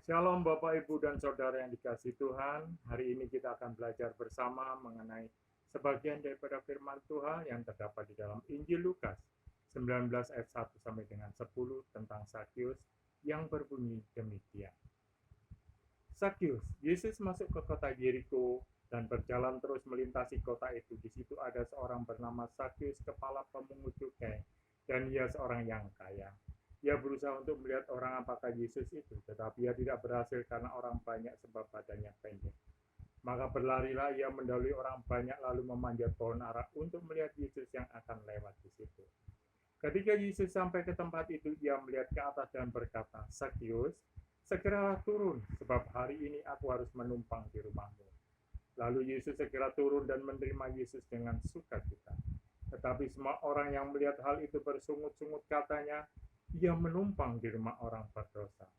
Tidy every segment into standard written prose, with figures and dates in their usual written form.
Shalom Bapak, Ibu, dan Saudara yang dikasihi Tuhan. Hari ini kita akan belajar bersama mengenai sebagian daripada firman Tuhan yang terdapat di dalam Injil Lukas 19 ayat 1 sampai dengan 10 tentang Sakyus yang berbunyi demikian. Sakyus, Yesus masuk ke kota Yeriko dan berjalan terus melintasi kota itu. Di situ ada seorang bernama Sakyus, kepala pemungut cukai, dan ia seorang yang kaya. Ia berusaha untuk melihat orang apakah Yesus itu, tetapi ia tidak berhasil karena orang banyak sebab badannya pendek. Maka berlarilah ia mendahului orang banyak lalu memanjat pohon ara untuk melihat Yesus yang akan lewat di situ. Ketika Yesus sampai ke tempat itu, ia melihat ke atas dan berkata, Sakyus, segeralah turun, sebab hari ini aku harus menumpang di rumahmu. Lalu Yesus segera turun dan menerima Yesus dengan sukacita. Tetapi semua orang yang melihat hal itu bersungut-sungut katanya, ia menumpang di rumah orang berdosa.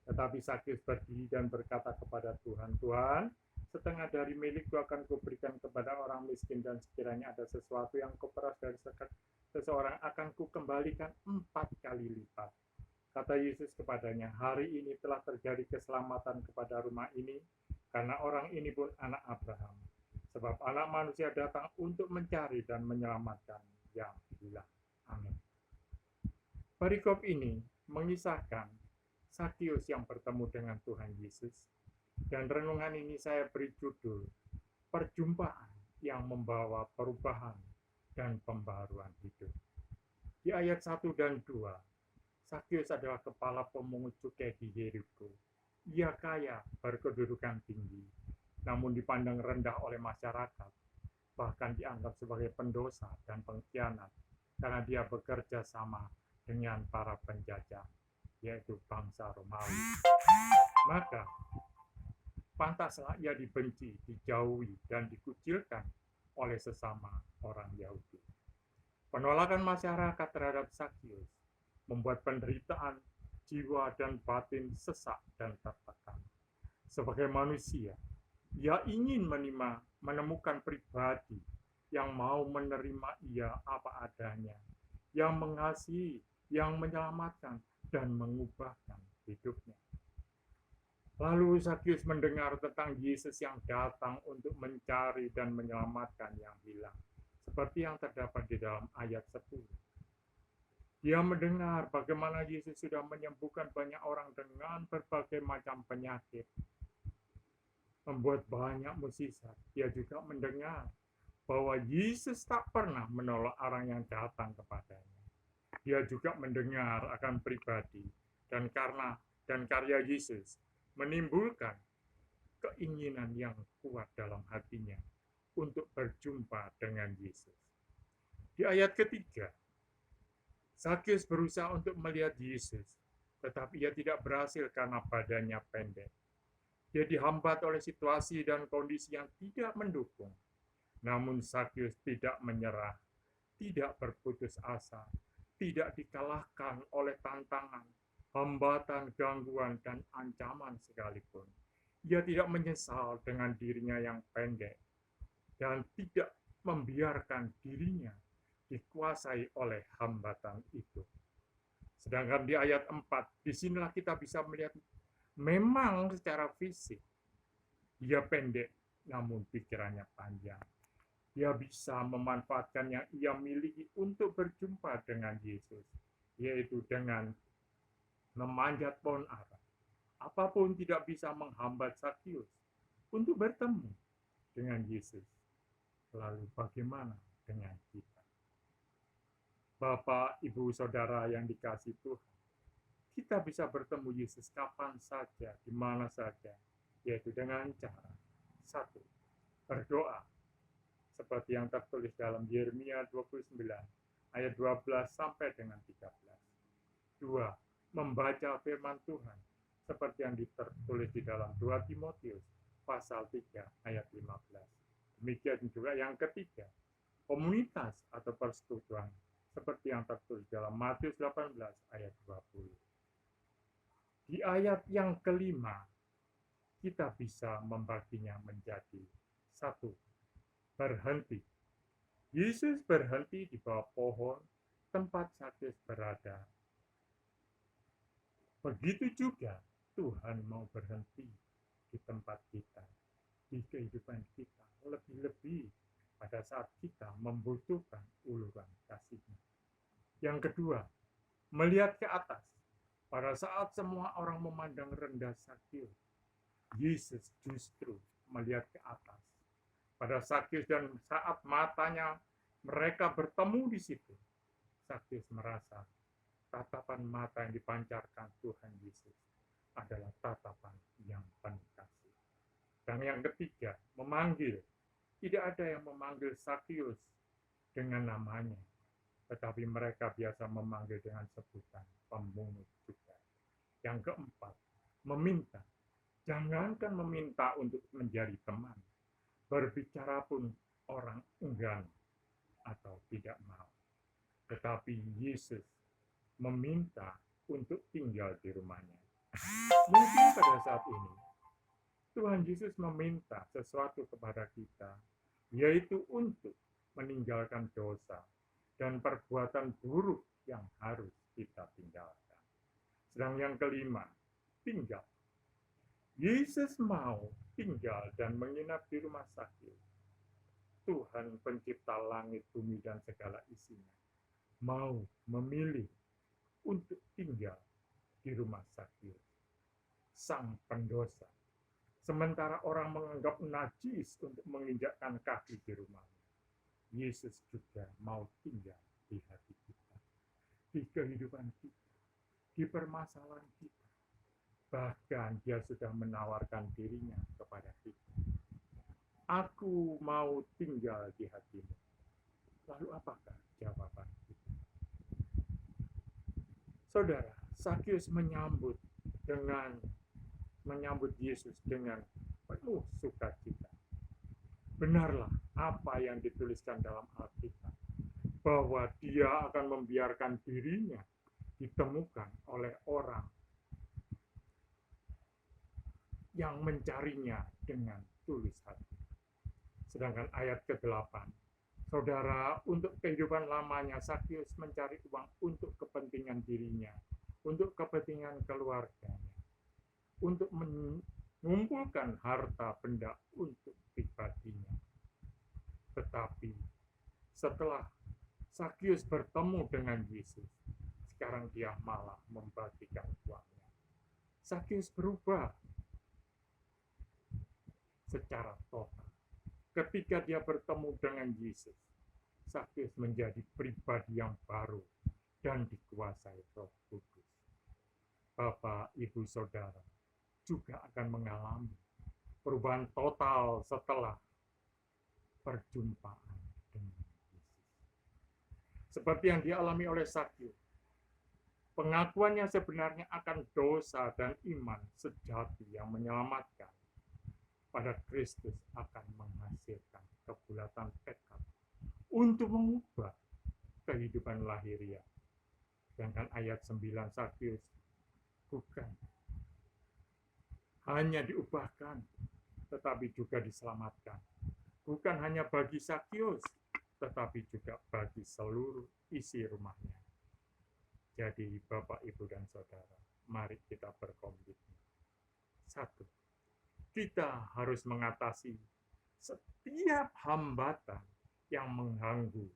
Tetapi Sakyus berdiri dan berkata kepada Tuhan, Tuhan, setengah dari milikku akan kuberikan kepada orang miskin, dan sekiranya ada sesuatu yang kuperas dari seseorang akan kukembalikan 4 kali lipat. Kata Yesus kepadanya, hari ini telah terjadi keselamatan kepada rumah ini, karena orang ini pun anak Abraham. Sebab anak manusia datang untuk mencari dan menyelamatkan yang hilang. Amin. Perikop ini mengisahkan Sakyus yang bertemu dengan Tuhan Yesus, dan renungan ini saya beri judul Perjumpaan yang membawa perubahan dan pembaruan hidup. Di ayat 1 dan 2, Sakyus adalah kepala pemungut cukai di Yeriko. Ia kaya, berkedudukan tinggi, namun dipandang rendah oleh masyarakat, bahkan dianggap sebagai pendosa dan pengkhianat karena dia bekerja sama dengan para penjajah, yaitu bangsa Romawi. Maka pantaslah ia dibenci, dijauhi, dan dikucilkan oleh sesama orang Yahudi. Penolakan masyarakat terhadap Sakyus membuat penderitaan jiwa dan batin sesak dan tertekan. Sebagai manusia, ia ingin menemukan pribadi yang mau menerima ia apa adanya, yang mengasihi, yang menyelamatkan, dan mengubahkan hidupnya. Lalu Sakyus mendengar tentang Yesus yang datang untuk mencari dan menyelamatkan yang hilang, seperti yang terdapat di dalam ayat 10. Dia mendengar bagaimana Yesus sudah menyembuhkan banyak orang dengan berbagai macam penyakit, membuat banyak mukjizat. Dia juga mendengar bahwa Yesus tak pernah menolak orang yang datang kepadanya. Dia juga mendengar akan pribadi dan karya Yesus menimbulkan keinginan yang kuat dalam hatinya untuk berjumpa dengan Yesus. Di ayat ketiga, Sakyus berusaha untuk melihat Yesus, tetapi ia tidak berhasil karena badannya pendek. Dia dihambat oleh situasi dan kondisi yang tidak mendukung. Namun Sakyus tidak menyerah, tidak berputus asa, tidak dikalahkan oleh tantangan, hambatan, gangguan, dan ancaman sekalipun. Ia tidak menyesal dengan dirinya yang pendek dan tidak membiarkan dirinya dikuasai oleh hambatan itu. Sedangkan di ayat 4, disinilah kita bisa melihat memang secara fisik dia pendek, namun pikirannya panjang. Dia bisa memanfaatkan yang ia miliki untuk berjumpa dengan Yesus, yaitu dengan memanjat pohon ara. Apapun tidak bisa menghambat Sakyus untuk bertemu dengan Yesus. Lalu bagaimana dengan kita? Bapak, Ibu, Saudara yang dikasihi Tuhan, kita bisa bertemu Yesus kapan saja, di mana saja, yaitu dengan cara satu, berdoa, seperti yang tertulis dalam Yeremia 29 ayat 12 sampai dengan 13. Dua, membaca firman Tuhan, seperti yang tertulis di dalam 2 Timotius pasal 3 ayat 15. Demikian juga yang ketiga, komunitas atau persekutuan, seperti yang tertulis dalam Matius 18 ayat 20. Di ayat yang kelima, kita bisa membaginya menjadi satu, berhenti. Yesus berhenti di bawah pohon tempat Sakyus berada. Begitu juga Tuhan mau berhenti di tempat kita, di kehidupan kita, lebih-lebih pada saat kita membutuhkan uluran kasih-Nya. Yang kedua, melihat ke atas. Pada saat semua orang memandang rendah Sakyus, Yesus justru melihat ke atas. Pada Sakyus dan saat matanya mereka bertemu di situ, Sakyus merasa tatapan mata yang dipancarkan Tuhan Yesus adalah tatapan yang penuh kasih. Dan yang ketiga, memanggil. Tidak ada yang memanggil Sakyus dengan namanya, tetapi mereka biasa memanggil dengan sebutan pemungut cukai. Yang keempat, meminta. Jangankan meminta untuk menjadi teman, berbicara pun orang enggan atau tidak mau. Tetapi Yesus meminta untuk tinggal di rumahnya. Mungkin pada saat ini, Tuhan Yesus meminta sesuatu kepada kita, yaitu untuk meninggalkan dosa dan perbuatan buruk yang harus kita tinggalkan. Sedang yang kelima, tinggal. Yesus mau tinggal dan menginap di rumah Sakyus. Tuhan pencipta langit, bumi, dan segala isinya mau memilih untuk tinggal di rumah Sakyus, sang pendosa. Sementara orang menganggap najis untuk menginjakkan kaki di rumahnya, Yesus juga mau tinggal di hati kita, di kehidupan kita, di permasalahan kita. Bahkan dia sudah menawarkan dirinya kepada kita. Aku mau tinggal di hatimu. Lalu apakah jawaban kita? Saudara, Sakyus menyambut Yesus dengan penuh sukacita. Benarlah apa yang dituliskan dalam Alkitab, bahwa dia akan membiarkan dirinya ditemukan oleh orang yang mencarinya dengan tulus hati. Sedangkan ayat ke-8, saudara, untuk kehidupan lamanya Sakyus mencari uang untuk kepentingan dirinya, untuk kepentingan keluarganya, untuk mengumpulkan harta benda untuk pribadinya. Tetapi setelah Sakyus bertemu dengan Yesus, sekarang dia malah membagikan uangnya. Sakyus berubah secara total. Ketika dia bertemu dengan Yesus, Sakyus menjadi pribadi yang baru dan dikuasai Roh Kudus. Bapak, Ibu, Saudara juga akan mengalami perubahan total setelah perjumpaan dengan Yesus. Seperti yang dialami oleh Sakyus, pengakuannya sebenarnya akan dosa dan iman sejati yang menyelamatkan pada Kristus akan menghasilkan kebulatan tekad untuk mengubah kehidupan lahiriah. Sedangkan ayat 9 Sakyus bukan hanya diubahkan, tetapi juga diselamatkan. Bukan hanya bagi Sakyus, tetapi juga bagi seluruh isi rumahnya. Jadi Bapak, Ibu, dan Saudara, mari kita berkomitmen. 1. Kita harus mengatasi setiap hambatan yang mengganggu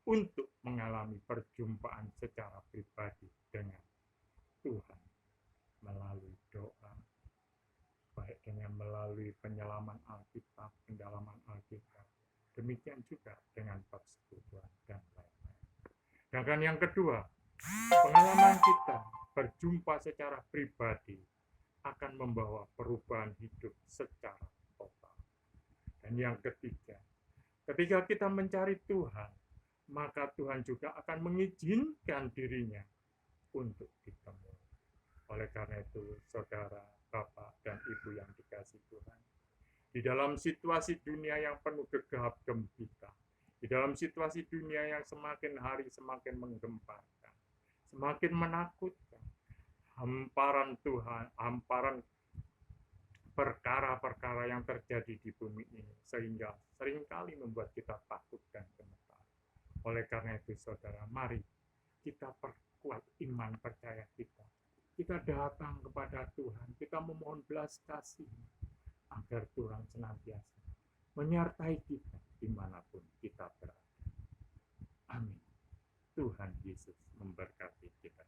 untuk mengalami perjumpaan secara pribadi dengan Tuhan melalui doa, baik dengan melalui penyelaman Alkitab, pendalaman Alkitab, demikian juga dengan persekutuan dan lain-lain. Dan yang kedua, pengalaman kita berjumpa secara pribadi akan membawa perubahan hidup secara total. Dan yang ketiga, ketika kita mencari Tuhan, maka Tuhan juga akan mengizinkan dirinya untuk ditemui. Oleh karena itu, saudara, Bapak, dan Ibu yang dikasihi Tuhan, di dalam situasi dunia yang penuh gegap gempita, di dalam situasi dunia yang semakin hari semakin menggemparkan, semakin menakutkan, hamparan Tuhan, hamparan perkara-perkara yang terjadi di bumi ini, sehingga seringkali membuat kita takut dan gemetar. Oleh karena itu, saudara, mari kita perkuat iman percaya kita kita datang kepada Tuhan, kita memohon belas kasih agar Tuhan senantiasa menyertai kita dimanapun kita berada. Amin. Tuhan Yesus memberkati kita.